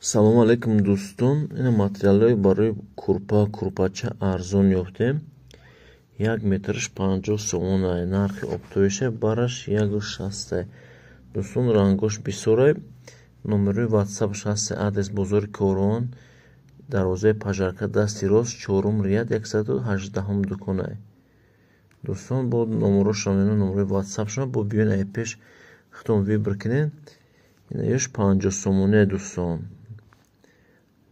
Салом алейкум дӯстон. Ин материалҳои барои курпача арзон ёфтем. 1 метраш 50 сомона. Нархи оптоиша бараш 1,60. Дӯстон, рангош бисёре. Номерои ватсапш ҳаст: адрес бозори Корон, дарвозаи Пажарка, дасти рост, 4 рияд, 118 дукона. Дӯстон, бо номерошам, номерои ватсапшам бо биён ай пеш хитом вибр кинен. Инаёш 50 сомоне дӯстон.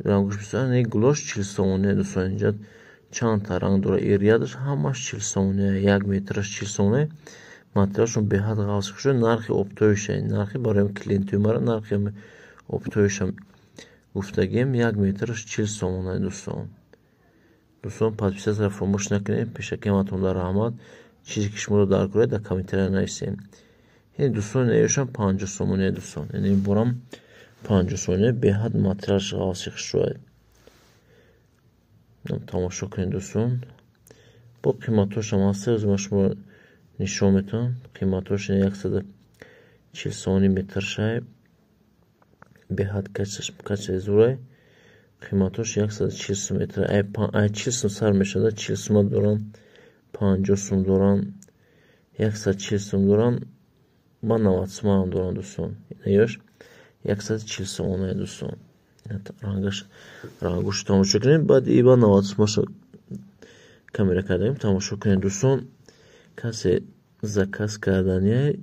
Рангош бисёр, ин гулош 40 сомоне дӯстон. Инҷа чанд та ранг дора. И риядаш ҳамаш 40 сомоне. 1 метраш 40 сомоне. Материалшон беҳад ғавси хушад. Нархи оптоиша, нархи барои клиентои мара, нархи оптоиша гуфтагем 1 метраш 40 сомона дӯстон. Дӯстон, подписатсия фаромӯш накунед. Пешакиаматон дар раҳмат. Чизе ки шуморо дарк кунед, дар комментария нависем. Ин дӯстон, инаёшам 50 сомоне дӯстон. Ин борам 50 сомоне. Беҳад материалш ғавси хушад. Тамошо кунед дӯстон. Бо қиматошам ҳаст. Озма шумо нишон метавонам. Қиматош 140 сомони метршай. Беҳад качаи зурай. Қиматош 140 сом метр. Ай 40 сом сар мешавад. 40 сом дорам, 50 сом дорам, 140 сом дорам, ба 90 сом дорам дӯстон. Инаёш 140 сомона дӯстон. Рангош тамошо кунед. Баъд и ба 90 сомаша камера кардем. Тамошо кунед дӯстон. Касе заказ кардания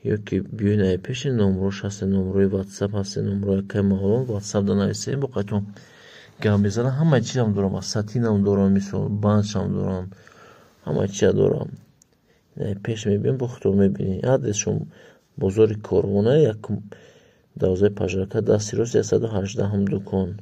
ё ки биёин ай пеши номерош ҳаст, номерои ватсап ҳаст, номерои кай маълумот ватсап да нависем. Бо қайтон гап мезанам. Ҳама чизам дорам. Сатинам дорам, мисол банчам дорам. Ҳама чиза дорам. Ай пеш мебинем, бо худо мебинем. Адресшон бозори Корвона, дарвозаи Пажарка, дасти рост, 118 дукон.